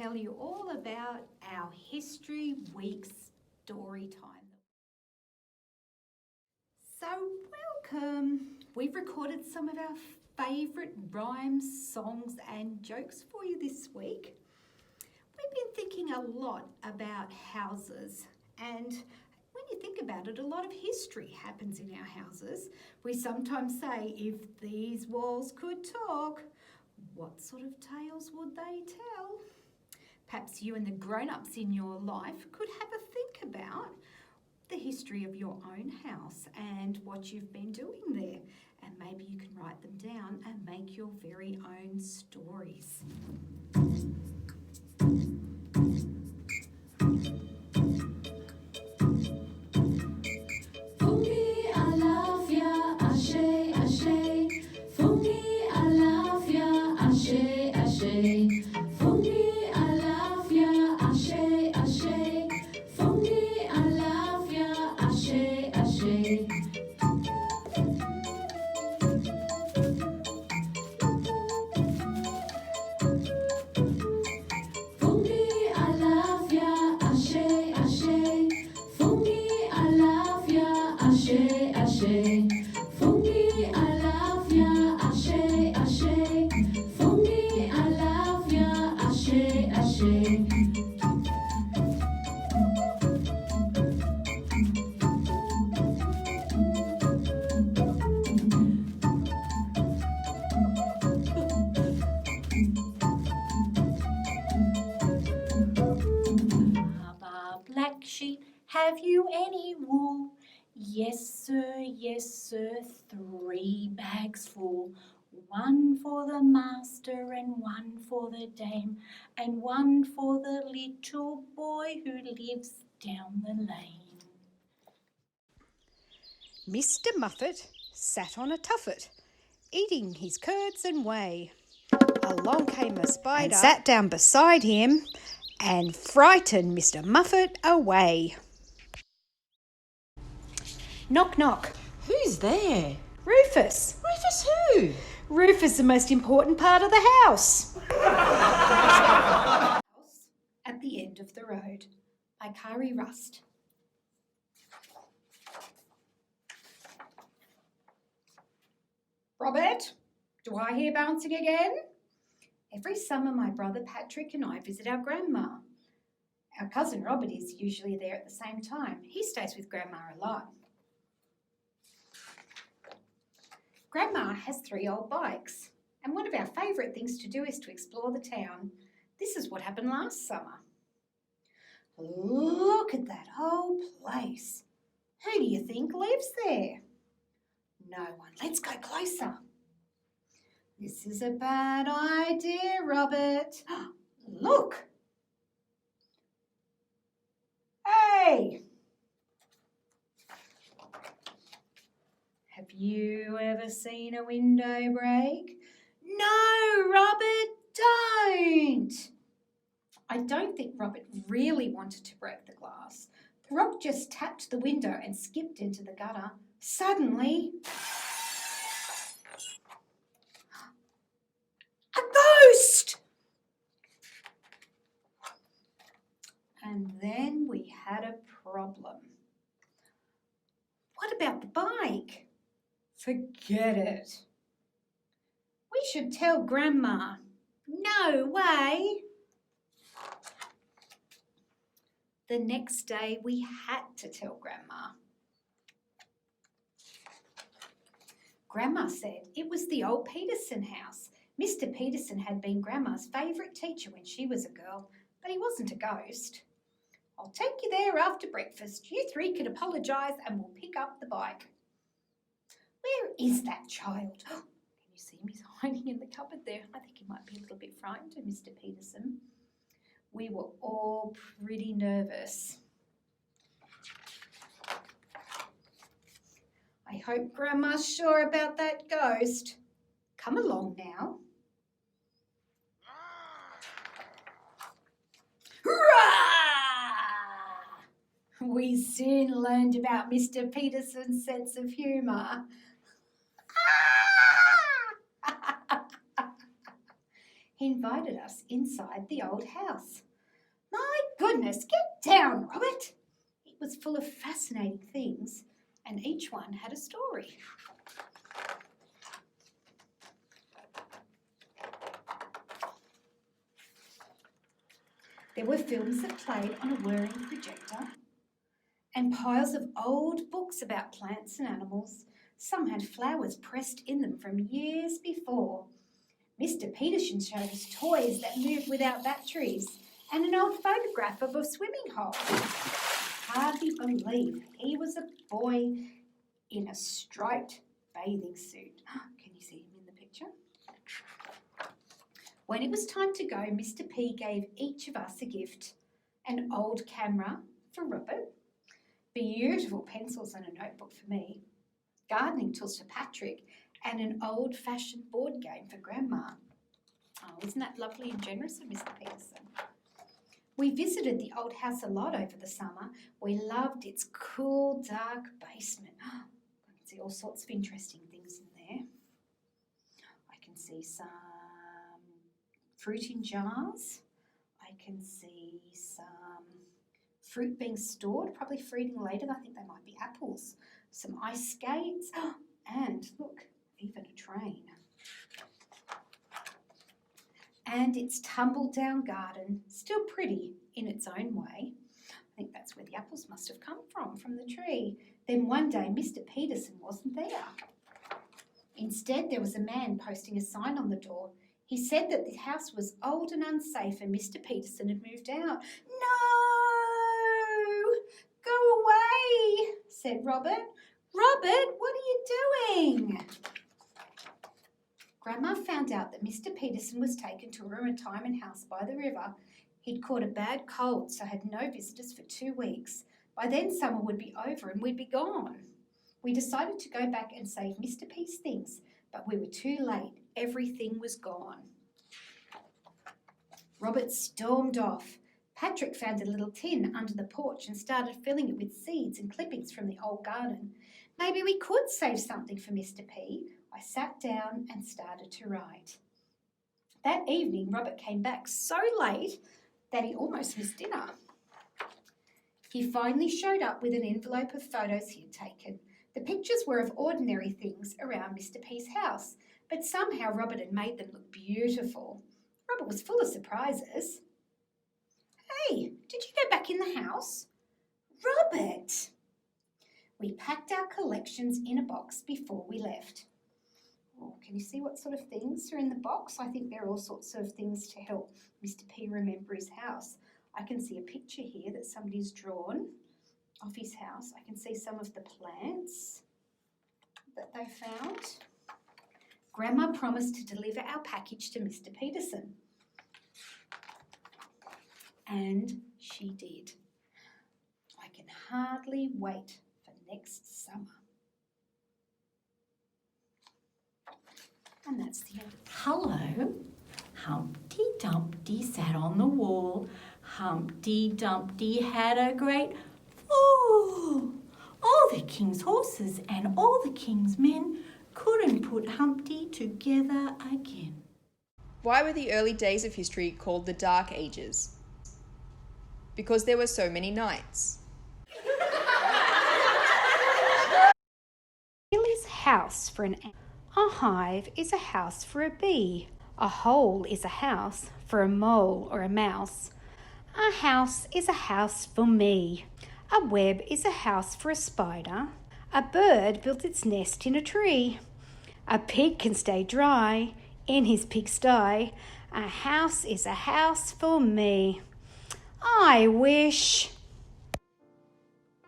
tell you all about our History Week story time. So welcome. We've recorded some of our favourite rhymes, songs and jokes for you this week. We've been thinking a lot about houses, and when you think about it, a lot of history happens in our houses. We sometimes say, if these walls could talk, what sort of tales would they tell? Perhaps you and the grown-ups in your life could have a think about the history of your own house and what you've been doing there. And maybe you can write them down and make your very own stories. Black sheep, have you any wool? Yes, sir, 3 bags full. 1 for the master and 1 for the dame, and 1 for the little boy who lives down the lane. Mr. Muffet sat on a tuffet, eating his curds and whey. Along came a spider and sat down beside him and frightened Mr. Muffet away. Knock, knock. Who's there? Rufus. Rufus who? Rufus, the most important part of the house. At the End of the Road by Kari Rust. Robert, do I hear bouncing again? Every summer my brother Patrick and I visit our grandma. Our cousin Robert is usually there at the same time. He stays with Grandma a lot. Grandma has 3 old bikes, and one of our favourite things to do is to explore the town. This is what happened last summer. Look at that whole place. Who do you think lives there? No one. Let's go closer. This is a bad idea, Robert. Look. Hey! Have you ever seen a window break? No, Robert, don't. I don't think Robert really wanted to break the glass. The rock just tapped the window and skipped into the gutter. Suddenly, a ghost! And then we had a problem. What about the bike? Forget it. We should tell Grandma. No way. The next day we had to tell Grandma. Grandma said it was the old Peterson house. Mr. Peterson had been Grandma's favourite teacher when she was a girl, but he wasn't a ghost. I'll take you there after breakfast. You 3 can apologise and we'll pick up the bike. Where is that child? Can you see him? He's hiding in the cupboard there. I think he might be a little bit frightened of Mr. Peterson. We were all pretty nervous. I hope Grandma's sure about that ghost. Come along now. Hurrah! We soon learned about Mr. Peterson's sense of humour. He invited us inside the old house. My goodness, get down, Robert! It was full of fascinating things, and each one had a story. There were films that played on a whirring projector and piles of old books about plants and animals. Some had flowers pressed in them from years before. Mr. Peterson showed us toys that moved without batteries and an old photograph of a swimming hole. Hardly believe he was a boy in a striped bathing suit. Can you see him in the picture? When it was time to go, Mr. P gave each of us a gift: an old camera for Robert, beautiful pencils and a notebook for me, gardening tools for Patrick, and an old-fashioned board game for Grandma. Oh, isn't that lovely and generous of Mr. Peterson? We visited the old house a lot over the summer. We loved its cool, dark basement. I can see all sorts of interesting things in there. I can see some fruit in jars. I can see some fruit being stored, probably fruiting later. I think they might be apples. Some ice skates. And look, even a train. And its tumble-down garden, still pretty in its own way. I think that's where the apples must have come from the tree. Then one day, Mr. Peterson wasn't there. Instead, there was a man posting a sign on the door. He said that the house was old and unsafe and Mr. Peterson had moved out. No! Go away, said Robert. Robert, what are you doing? Grandma found out that Mr. Peterson was taken to a retirement house by the river. He'd caught a bad cold, so had no visitors for 2 weeks. By then, summer would be over and we'd be gone. We decided to go back and save Mr. P's things, but we were too late. Everything was gone. Robert stormed off. Patrick found a little tin under the porch and started filling it with seeds and clippings from the old garden. Maybe we could save something for Mr. P. I sat down and started to write. That evening, Robert came back so late that he almost missed dinner. He finally showed up with an envelope of photos he had taken. The pictures were of ordinary things around Mr. P's house, but somehow Robert had made them look beautiful. Robert was full of surprises. Hey, did you go back in the house? Robert! We packed our collections in a box before we left. Oh, can you see what sort of things are in the box? I think there are all sorts of things to help Mr. P remember his house. I can see a picture here that somebody's drawn of his house. I can see some of the plants that they found. Grandma promised to deliver our package to Mr. Peterson. And she did. I can hardly wait for next summer. And that's the end of it. Hello. Humpty Dumpty sat on the wall. Humpty Dumpty had a great fall. All the king's horses and all the king's men couldn't put Humpty together again. Why were the early days of history called the Dark Ages? Because there were so many nights. Is a house for an ant. A hive is a house for a bee. A hole is a house for a mole or a mouse. A house is a house for me. A web is a house for a spider. A bird built its nest in a tree. A pig can stay dry in his pigsty. A house is a house for me. I wish.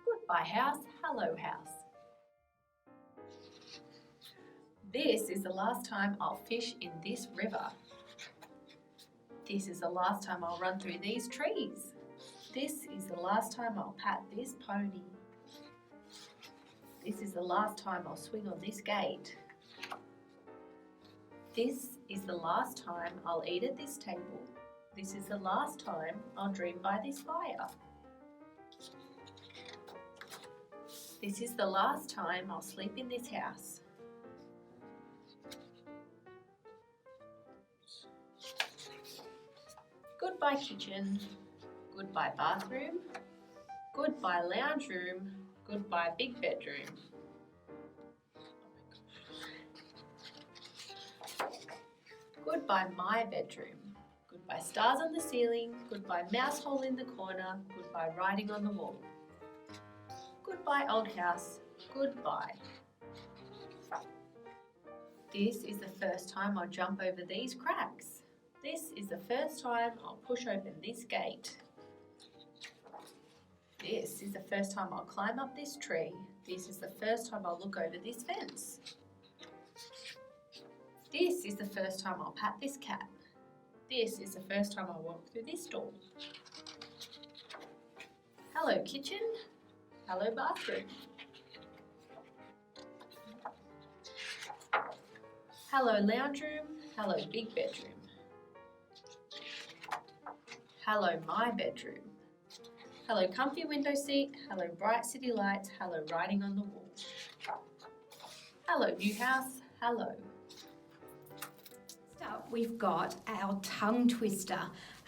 Goodbye house, hello house. This is the last time I'll fish in this river. This is the last time I'll run through these trees. This is the last time I'll pat this pony. This is the last time I'll swing on this gate. This is the last time I'll eat at this table. This is the last time I'll dream by this fire. This is the last time I'll sleep in this house. Goodbye kitchen. Goodbye bathroom. Goodbye lounge room. Goodbye big bedroom. Goodbye my bedroom. Goodbye stars on the ceiling. Goodbye mouse hole in the corner. Goodbye writing on the wall. Goodbye old house. Goodbye. This is the first time I'll jump over these cracks. This is the first time I'll push open this gate. This is the first time I'll climb up this tree. This is the first time I'll look over this fence. This is the first time I'll pat this cat. This is the first time I'll walk through this door. Hello kitchen. Hello bathroom. Hello lounge room. Hello big bedroom. Hello my bedroom. Hello comfy window seat. Hello bright city lights. Hello writing on the wall. Hello new house. Hello. Next up, we've got our tongue twister.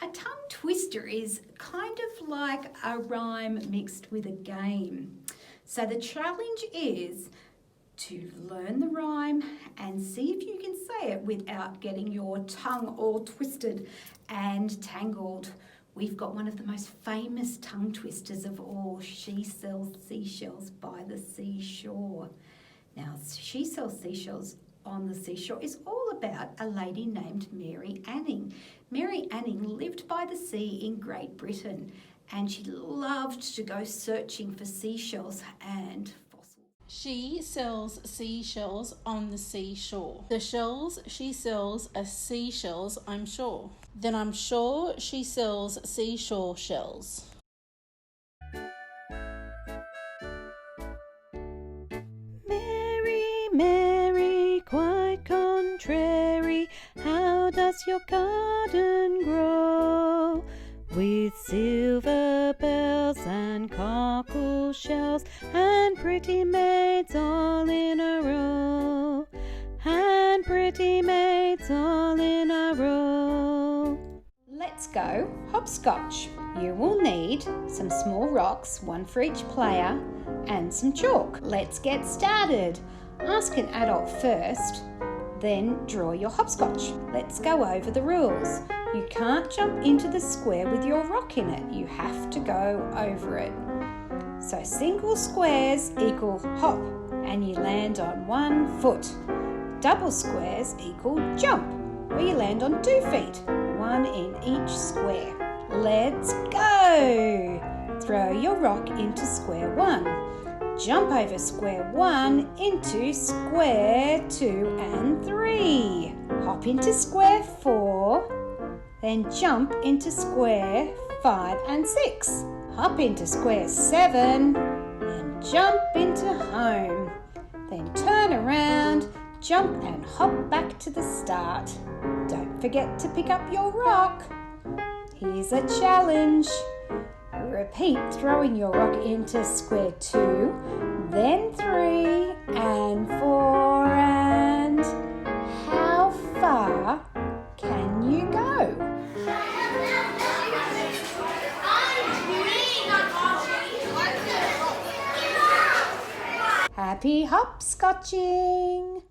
A tongue twister is kind of like a rhyme mixed with a game. So the challenge is to learn the rhyme and see if you can say it without getting your tongue all twisted and tangled. We've got one of the most famous tongue twisters of all. She sells seashells by the seashore. Now, She Sells Seashells on the Seashore is all about a lady named Mary Anning. Mary Anning lived by the sea in Great Britain, and she loved to go searching for seashells and fossils. She sells seashells on the seashore. The shells she sells are seashells, I'm sure. Then I'm sure she sells seashore shells. Mary, Mary, quite contrary, how does your garden grow? With silver bells and cockle shells and pretty maids all in a row, and pretty maids all in a row. Let's go hopscotch. You will need some small rocks, one for each player, and some chalk. Let's get started. Ask an adult first, then draw your hopscotch. Let's go over the rules. You can't jump into the square with your rock in it. You have to go over it. So single squares equal hop, and you land on 1 foot. Double squares equal jump, where you land on 2 feet, 1 in each square. Let's go! Throw your rock into square 1. Jump over square 1 into square 2 and 3. Hop into square 4, then jump into square 5 and 6. Hop into square 7 and jump into home. Then turn around, jump and hop back to the start. Don't forget to pick up your rock. Here's a challenge. Repeat throwing your rock into square 2, then 3 and 4, and how far can you go? Happy hopscotching!